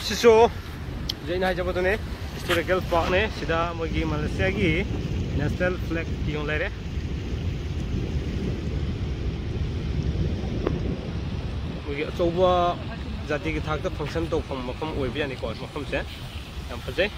Siso Jaina Jabotone historical park ne sida mogi Malaysia gi national flag yung lere mogi achoba jati gi thak ta function to phom mafam oi bi ani ko mafam se yam phajai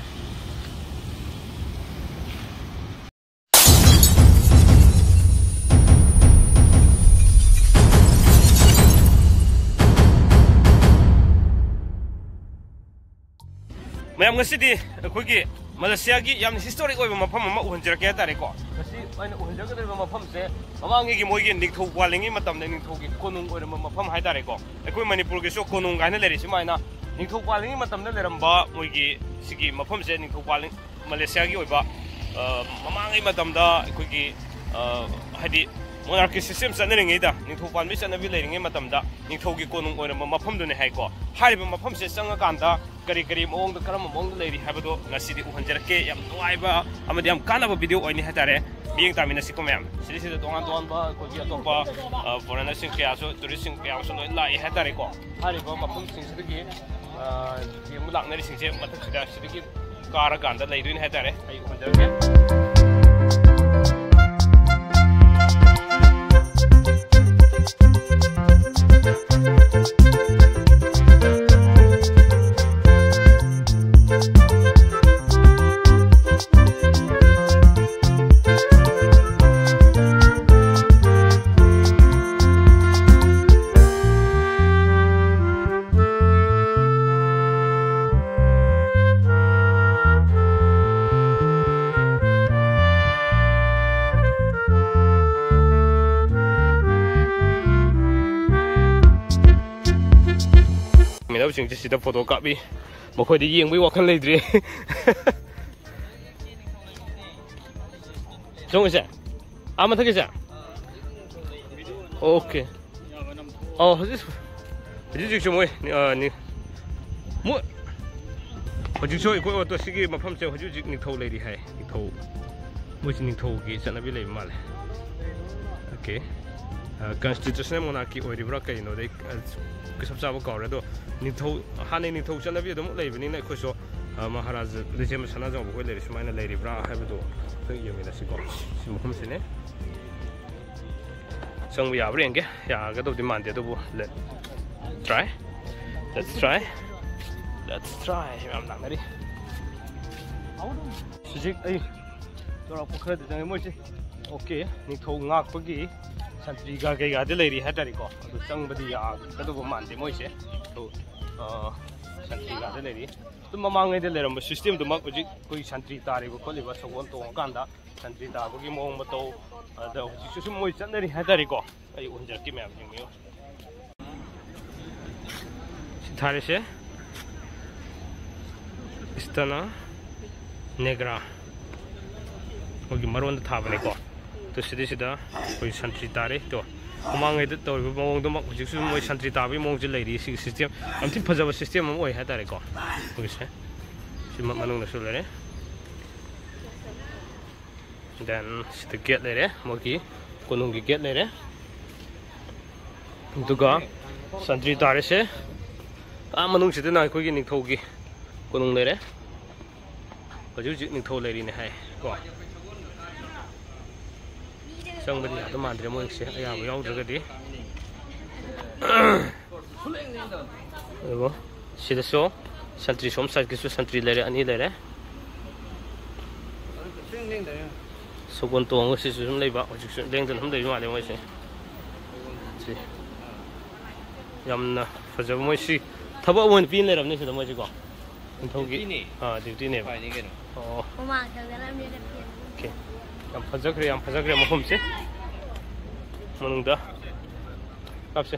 Mayam ngasidi akhoi Malaysia gi yam historic oiba mafam ama uhanjira ke tare ko ngasi aina uhanjira ke mafam se amangi gi moigi nikthau walingi matam ne nikthau gi konung oira mafam hai tare ko akhoi Manipur gi so konung gaina leri simaina nikthau walingi matam ne leramba moigi sigi mafam se nikthau waling Malaysia gi oiba mamangi matam da akhoi gi hadi monarchy system saneringi da nikthau pan mi sanabi leringi matam da nikthau gi konung oira mafam dune hai ko hariba mafam se sanga kanda kari kari mong da karam mong da leri habado ngasidi uhanjarake yam nuaiba amadi yam kanaba video oini hatare being taminasi ko mem sidi sidi dongan dongan ba ko gi atopa foreigner sing kya so tourist sing kya so noi lai hatare ko hariba mafum sing sidi gi mulak nari sing je matak sida sidi gi kara ganda leiduin hatare ai uhanjarake Sing just the photo copy. Mako di yeng we walk later. Jong is it? I'm not taking it. Okay. Oh, this is your way. What? What you show you go to see my pump? What you told lady? Hey, you told which you told gates and a village mal. Okay. Constitutional monarchy or the rock, you know, they subscribe corridor. Nito Honey Nito Chanavi don't live in a question. Maharaj, the James Hanazo, whether it's mine a lady bra, have a door. You mean as you go. She in it. So we are bringing, yeah, I got to demand the double. Let's try. Let's try. Let's try. I'm not ready. Okay, Nito Nak Puggy. Santri ga the lady had a go. Somebody are the woman, the moise. Santri ga the lady. The Mamang the Lerum system to mark with Santri Tari, who call it was a one to Ganda, Santri Tabuki Momato, the Moise and the had a go. I won't just give me everything. Tarisha Istana Negra. Okay, Maron the Tabernacle. To see this, we santri tare to among it to among the mock which is my santri tabi among the ladies system. I'm thinking of a system of way had I go. We say, she manung the solar. Then the get later, Moki, Konungi get later. To go, santri tare say, I'm manung sit in a quick in Togi, Konung later. But you didn't told lady in the high. Somebody had the man, the monks, yeah, we all took it. See the show? Santry some side gives you santry letter and either. So, one to almost is some labor, which is linked on the one I say. Yamna for the moisty. Tabo won't be in there of Nation of Mojigo. And Togi, the dinner. Oh, okay. I'm Fajai, home. Monunda Capse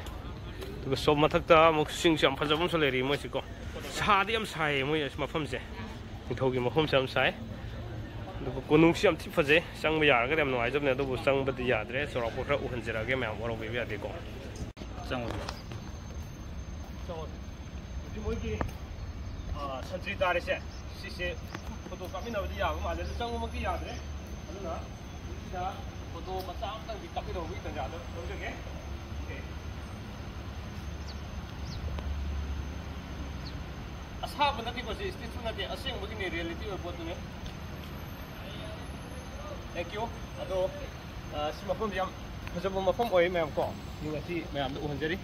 to so Matata, Moxing, some Fazam Soleri, Mochico. Sadium Sai, Moyas Mafamse. He told him a home some side. The Konusiam Tifaze, Sang we are, get them no eyes of the double sung but the address or Opera Uhanzera game and what we are they go. So, Santri Taris, she said, Photocopy of the Yama, there's some of the other. Photo Matam, the capital with the other. Okay. ꯑꯁꯥꯕ ꯅꯠꯇꯦꯀꯣ ꯁꯤ ꯏꯁꯇꯤꯆꯁꯨ ꯅꯠꯇꯦ ꯑꯁꯦꯡꯕꯒꯤꯅꯤ reality ꯑꯣꯏꯕ ꯄꯣꯠꯇꯨꯅꯦ thank you ꯑꯗꯣ ꯁꯤ ꯃꯐꯝꯁꯤ ꯌꯥꯝ ꯐꯖꯕ ꯃꯐꯝ ꯑꯣꯏ ꯃꯌꯥꯝ ꯀꯣ ꯉꯁꯤ ꯃꯌꯥꯝꯗ ꯎꯍꯟꯖꯔꯤ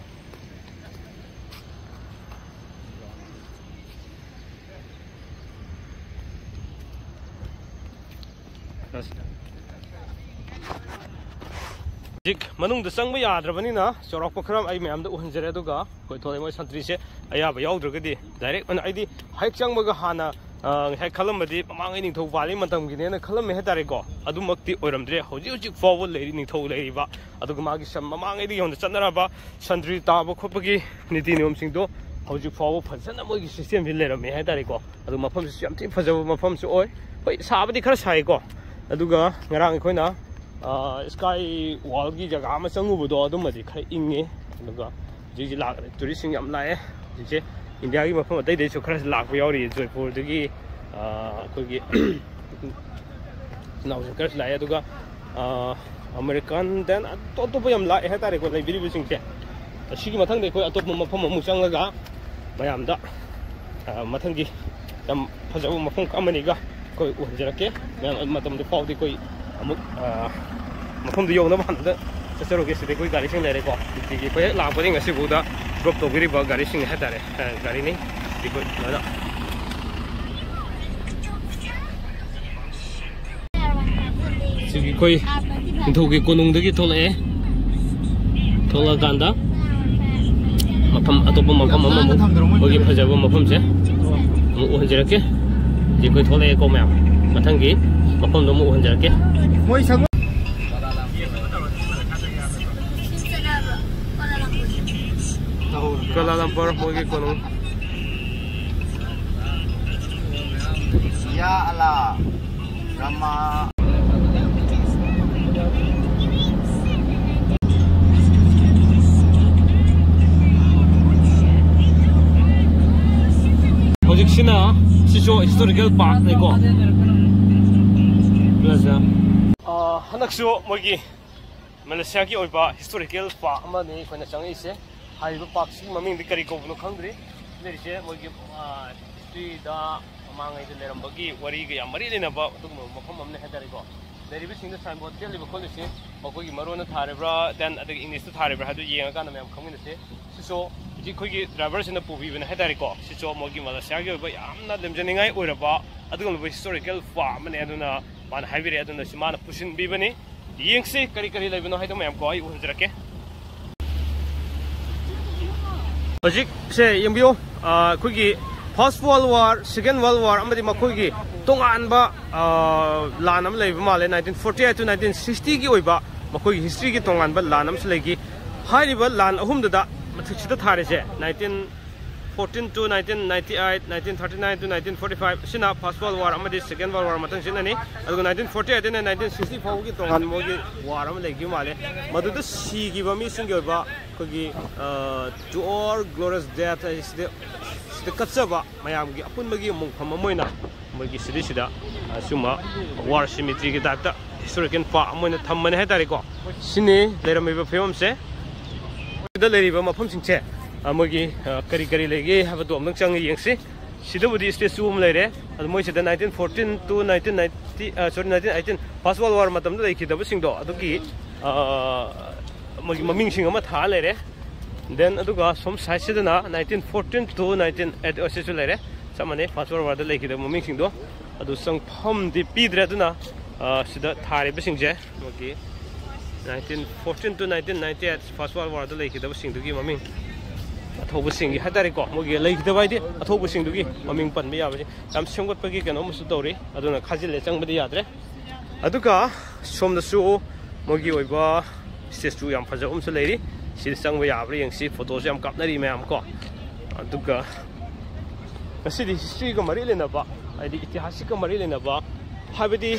ꯍꯧꯖꯤꯛ ꯃꯅꯨꯡꯗ ꯆꯪꯕ ꯌꯥꯗ꯭ꯔꯕꯅꯤꯅ ꯆꯥꯎꯔꯥꯛꯄ ꯈꯔ ꯑꯩ ꯃꯌꯥꯝꯗ ꯎꯍꯟꯖꯔꯦ ꯑꯗꯨꯒ ꯑꯩꯈꯣꯏ ꯊꯣꯛꯂꯛꯏ ꯃꯣꯏ ꯁꯟꯇ꯭ꯔꯤꯁꯦ ꯑꯌꯥꯕ ꯌꯥꯎꯗ꯭ꯔꯒꯗꯤ ꯗꯥꯏꯔꯦꯛ ꯑꯣꯏꯅ ꯑꯩꯗꯤ ꯍꯦꯛ ꯆꯪꯕꯒ ꯍꯥꯟꯅ ꯉꯁꯥꯏ ꯈꯜꯂꯝꯕꯗꯤ ꯃꯃꯥꯡꯉꯩ ꯅꯤꯡꯊꯧ ꯄꯥꯜꯂꯤ ꯃꯇꯝꯒꯤꯅꯦꯅ ꯈꯜꯂꯝꯃꯦ ꯍꯥꯏꯇꯥꯔꯦꯀꯣ ꯑꯗꯨꯃꯛꯇꯤ ꯑꯣꯏꯔꯝꯗ꯭ꯔꯦ ꯍꯧꯖꯤꯛ ꯐꯥꯎꯕ ꯂꯩꯔꯤ ꯅꯤꯡꯊꯧ ꯂꯩꯔꯤꯕ ꯑꯗꯨꯒ ꯃꯥꯒꯤ ꯃꯃꯥꯡꯉꯩꯗꯒꯤ ꯍꯧꯅ ꯆꯠꯅꯔꯕ ꯁꯟꯇ꯭ꯔꯤ ꯇꯥꯕ ꯈꯣꯠꯄꯒꯤ ꯅꯤꯇꯤ ꯅꯤꯌꯣꯝꯁꯤꯡꯗꯣ ꯍꯧꯖꯤꯛ ꯐꯥꯎꯕ ꯐꯖꯅ ꯃꯣꯏꯒꯤ ꯁꯤꯁꯇꯦꯝꯁꯤ ꯂꯩꯔꯝꯃꯦ ꯍꯥꯏꯇꯥꯔꯦꯀꯣ ꯑꯗꯨ ꯃꯐꯝꯁꯤꯁꯨ ꯌꯥꯝ ꯊꯤꯅ ꯐꯖꯕ ꯃꯐꯝꯁꯨ ꯑꯣꯏ ꯍꯣꯏ ꯁꯥꯕꯗꯤ ꯈꯔ ꯁꯥꯏꯀꯣ ꯑꯗꯨꯒ ꯉꯔꯥꯡ ꯑꯩꯈꯣꯏꯅ ꯁ꯭ꯀꯥꯏ ꯋꯥꯜꯒꯤ ꯖꯒꯥ ꯑꯃ ꯆꯪꯉꯨꯕꯗꯣ ꯑꯗꯨꯃꯗꯤ ꯈꯔ ꯏꯪꯉꯦ ꯑꯗꯨꯒ ꯍꯧꯖꯤꯛꯁꯤ ꯂꯥꯛꯑꯦ ꯇꯨꯔꯤꯁꯁꯤꯡ ꯌꯥꯝ ꯂꯥꯛꯑꯦ ꯍꯧꯖꯤꯛꯁꯦ ꯏꯟꯗꯤꯌꯥꯒꯤ ꯃꯐꯝ ꯑꯇꯩꯗꯩꯁꯨ ꯈꯔ ꯂꯥꯛꯄ ꯌꯥꯎꯔꯤ ꯖꯣꯏꯄꯨꯔꯗꯒꯤ ꯑꯩꯈꯣꯏꯒꯤ ꯏꯅꯥꯎꯁꯤꯡ ꯈꯔꯁꯨ ꯂꯥꯛꯑꯦ ꯑꯗꯨꯒ ꯑꯃꯦꯔꯤꯀꯥꯟ ꯗꯦꯟ ꯑꯇꯣꯞꯄ ꯌꯥꯝ ꯂꯥꯛꯑꯦ ꯍꯥꯏꯇꯥꯔꯦꯀꯣ ꯂꯩꯕꯤꯔꯤꯕꯁꯤꯡꯁꯦ ꯑꯁꯤꯒꯤ ꯃꯊꯪꯗ ꯑꯩꯈꯣꯏ ꯑꯇꯣꯞꯄ ꯃꯐꯝ ꯑꯃꯨꯛ ꯆꯪꯂꯒ ꯃꯌꯥꯝꯗ ꯃꯊꯪꯒꯤ ꯌꯥꯝ ꯐꯖꯕ ꯃꯐꯝ ꯑꯃꯅꯤꯒ ꯑꯩꯈꯣই ꯎꯍꯟꯖꯔꯛꯀꯦ ꯃꯌꯥꯝ ꯃꯇꯝꯗ ꯐꯥꯎꯗꯤ ꯑꯩꯈꯣꯏ ꯑꯃꯨꯛ ꯃꯐꯝꯗꯨ ꯌꯧꯅꯕ ꯍꯥꯟꯅꯗ ꯆꯠꯆꯔꯨꯒꯦ ꯁꯤꯗ ꯑꯩꯈꯣꯏ ꯒꯥꯔꯤꯁꯤꯡ ꯂꯩꯔꯦꯀꯣ ꯅꯨꯡꯇꯤꯒꯤ ꯑꯩꯈꯣꯏ ꯍꯦꯛ ꯂꯥꯛꯄꯗꯒꯤ ꯉꯁꯤꯐꯥꯎꯗ ꯗ꯭ꯔꯣꯞ ꯇꯧꯕꯤꯔꯤꯕ ꯒꯥꯔꯤꯁꯤꯡ ꯍꯥꯏꯇꯥꯔꯦ ꯒꯥꯔꯤꯅꯤ ꯑꯩꯈꯣꯏ ꯂꯣꯏꯅ ꯁꯤꯒꯤ ꯑꯩꯈꯣꯏ ꯅꯤꯡꯊꯧꯒꯤ ꯀꯣꯅꯨꯡꯗꯒꯤ ꯊꯣꯛꯂꯛꯑꯀꯥꯟꯗ ꯃꯐꯝ ꯑꯇꯣꯞꯄ ꯃꯐꯝ ꯑꯃꯃꯨꯛ ꯑꯩꯈꯣꯏꯒꯤ ꯐꯖꯕ ꯃꯐꯝꯁꯦ ꯑꯃꯨꯛ ꯎꯍꯟꯖꯔꯛꯀꯦ ꯍꯧꯖꯤꯛ ꯑꯩꯈꯣꯏ ꯊꯣꯛꯂꯛꯑꯦꯀꯣ ꯃꯌꯥꯝ ꯃꯊꯪꯒꯤ ꯃꯐꯝꯗꯣ ꯑꯃꯨꯛ ꯎꯍꯟꯖꯔꯛꯀꯦ Kuala Lumpur mogi konung ya Allah Rama hojik siso historical park neko plaza hanaksu mogi Malaysia ki oiba historical park amani khona changi se हाइबा पार्क से ममिंग करी कौनो खंद्री लेरिसे मोगी हिस्ट्री दा मांगै दे लेरंबगी वरी ग या मरी लेनबा मफम हमने हेदारिको लेरिबि सिंग साइन बोर्ड के लिबो खोलिसे मखोगी मरोना थारेब्रा देन अदग इंग्लिश थारेब्रा हादु येंगा काना मैम खंगिनसे सिसो जी खोगी ड्राइवर सिना पुबीबने हेदारिको सिसो मोगी मलेशिया गे ओबा यामना लेमजनिंगाई ओरबा अदगम हिस्टोरिकल फार्म ने अदुना मान हाइबिरे अदुना सिमाना पुसिन बिबनी येंगसे करी करी लेबनो हाइदो मैम को आई उहजरके Hojik se yambiyo kuigi First World War, Second World War amadi makuigi tonganba lan am leiba male 1948 to 1960 gi oiba makuigi history gi tonganba lan am selegi hairiba lan ahumda mathikida tharese 1914 to 1998 1939 to 1945 sina First World War amadi Second World War matang sinani adugo 1948 and 1964 gi tongan mogi war am legi male maduda sigi ba mi singi oiba kuigi to all glorious death is the katsaba mayam gi apun bagi mong phamamoina mogi sida suma war cemetery gi data historical park amoina thammane haitare ko sini leramiba film se da leriba mafam singche मोगी करी करी लेगे है तो हम चंग यंगसे सिदबुदी statue हम लेरे अद मोइ सिदा 1914 to 1990 sorry 1918 फर्स्ट वर्ल्ड वार मतम लेखिदब सिंगदो अदुगी मोगी ममिंग सिंग अमा था लेरे देन अदुगा सम साइड सिदना 1914 to 1980 ओसेसु लेरे समने फर्स्ट वर्ल्ड वार द लेखिदब ममिंग सिंगदो अदु संग फम दि पीद्रे अदुना सिदा थारे बसिंगजे मोगी 1914 to 1998 फर्स्ट वर्ल्ड वार द लेखिदब सिंगदुगी ममिंग अथौबसिंगी हादारेको मोगी लेखिदबाइदि अथौबसिंदुगी ममिंग पनबे याबजे याम सेमगतपगी कनोमसु तौरि अदुना खाजिले चंगबदि याद्रे अदुगा सोमदसु मोगी ओइबा स्टेचू याम फजबमसु लेरि सि चंगबा याब्रे यंगसि फोटोस याम कापनरि मयाम को अदुगा असि हिस्ट्री को मरि लेनबा आइदि इतिहास को मरि लेनबा हाबदि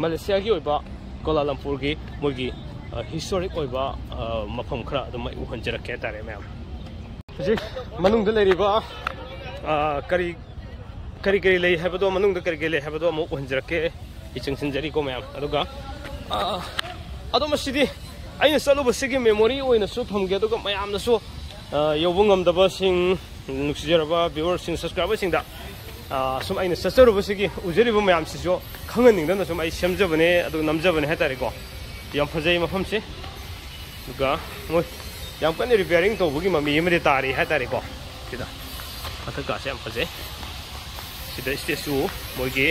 मलेशिया की ओइबा कोलालमपुर की मोगी historic oiba mafam khara adum uhonjarakke tare ma'am ji manung de leriba kari kari lei habado manung de kari lei habado mo uhonjarakke ichingsin jari ko ma'am aduga adum sidi aina salu basigi memory oina su thamge aduga mayam na su yobungam daba sing नुक्सिजरबा viewers subscribers सिंदा सुम आइना सचरुबसिगी उजरिबो मयाम सिजो खंगनिंगदना सुम आइ सेमजबने अदु नमजबने हातारेको याम फजै मफमसे दुगा मोय याम कने repairing तौबगी mummy यमरे तारी हातारेको सिदा अथका से याम फजै सिदा स्टेचू मोयगी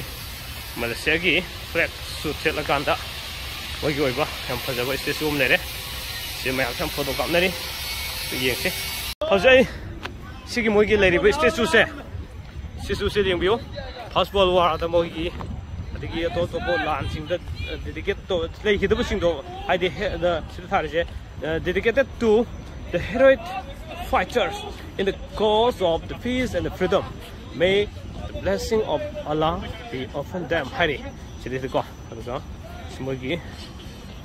मलेशिया की फ्लैग सूट सेटलकांदा मोयगी ओइबा याम फजबा स्टेचू म लेरे से मयाम सम फोटो कापनरी येंगसे फजै सिगी मोयगी लेरिबो स्टेचू से लिंबियो फर्स्ट वर्ल्ड वार दा मोयगी अदगी तो लान सिंग दा डेडिकेट तो लेखिदबो सिंग दो हाइदे द सिदा थारिसे dedicated to the heroic fighters in the cause of the peace and the freedom. May the blessing of Allah be upon them. Hari sidhi ko aduga simogi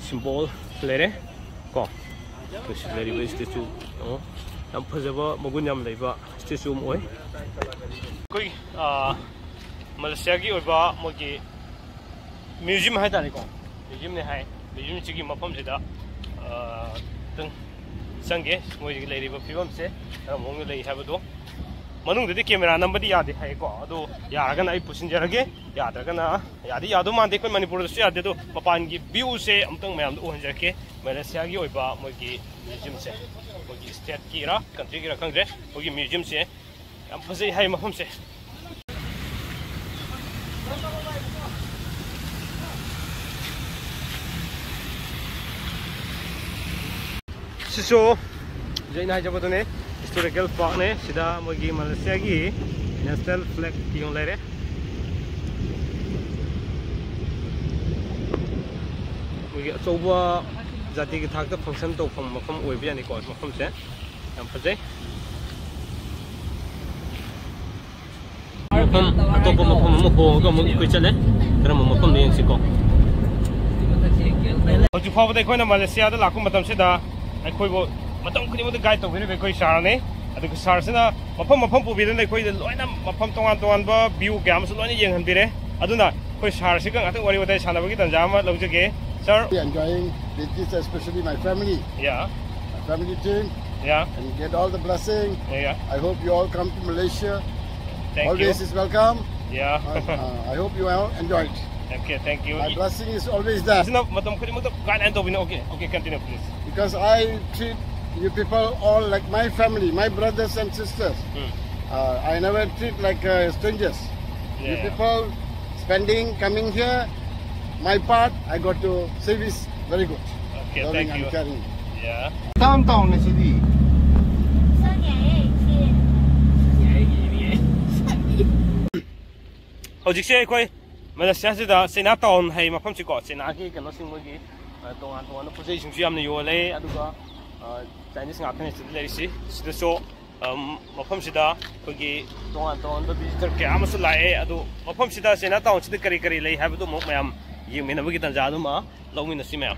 symbol lere ko to sidari ba statue no yam phajaba magun yam leiba statue moi koi Malaysia gi oiba mogi museum hai tani ko museum ne hai museum chigi mafam sida tung sange moigi leiriba film se mong lei habado manung de camera number di yade hai ko ado yaragana ai pusinjarage yadragana yadi yado mande ko Manipur se yade do papan gi view se amtang mayam do hanjarke Malaysia gi oiba moigi museum se moigi state ki ra country ki ra kangre moigi museum se am phasai hai mafam se so jaina jabadone historical park ne sida mogi Malaysia gi national flag kiong lere mogi soba jati ki thak ta function to mafam oibi ani ko mafam se yam phajai mafam to mafam mo ko ko mo ko chale kara mafam ne si ko hoju phaw de khoina Malaysia da lakum matam se da ꯑꯩꯈꯣꯏꯕꯨ ꯃꯇꯝ ꯈꯨꯗꯤꯡꯃꯛꯇ guide ꯇꯧꯕꯤꯔꯤꯕ ꯑꯩꯈꯣꯏ ꯁꯥꯔꯅꯤ ꯑꯗꯨꯒ ꯁꯥꯔꯁꯤꯅ ꯃꯐꯝ ꯄꯨꯕꯤꯗꯨꯅ ꯑꯩꯈꯣꯏꯗ ꯂꯣꯏꯅ ꯃꯐꯝ ꯇꯣꯉꯥꯟꯕ ꯚ꯭ꯌꯨ ꯀꯌꯥ ꯑꯃꯁꯨ ꯂꯣꯏꯅ ꯌꯦꯡꯍꯟꯕꯤꯔꯦ ꯑꯗꯨꯅ ꯑꯩꯈꯣꯏ ꯁꯥꯔꯁꯤꯒ ꯉꯥꯛꯇꯪ ꯋꯥꯔꯤ ꯋꯥꯇꯥꯏ ꯁꯥꯟꯅꯕꯒꯤ ꯇꯥꯟꯖꯥ ꯑꯃ ꯂꯧꯖꯒꯦ ꯁꯥꯔ Enjoying this, especially my family. Yeah. My family team. Yeah. And get all the blessing. Yeah. I hope you all come to Malaysia. Thank Always you. is welcome. Yeah. I hope you all enjoyed. Okay, thank you. My blessing is always there. Sina matam khudimukta guideline tawbina. Okay, continue please. Because I treat you people all like my family, my brothers and sisters. I never treat like strangers. Yeah. You people coming here, my part, I got to service very good. Okay, Loving thank and you. caring. Yeah. Downtown city. Hojikse koi Malaysia sida China town hai mafam si ko China ki kano sing mogi tongan pose sing su yamna yole aduga Chinese ngakne sida lerisi sida so mafam sida kogi tongan ba visitor kya amasu lae adu mafam sida China town sida kari lei habadu mok mayam yingmena bagi tanjadu ma lawmina si mayam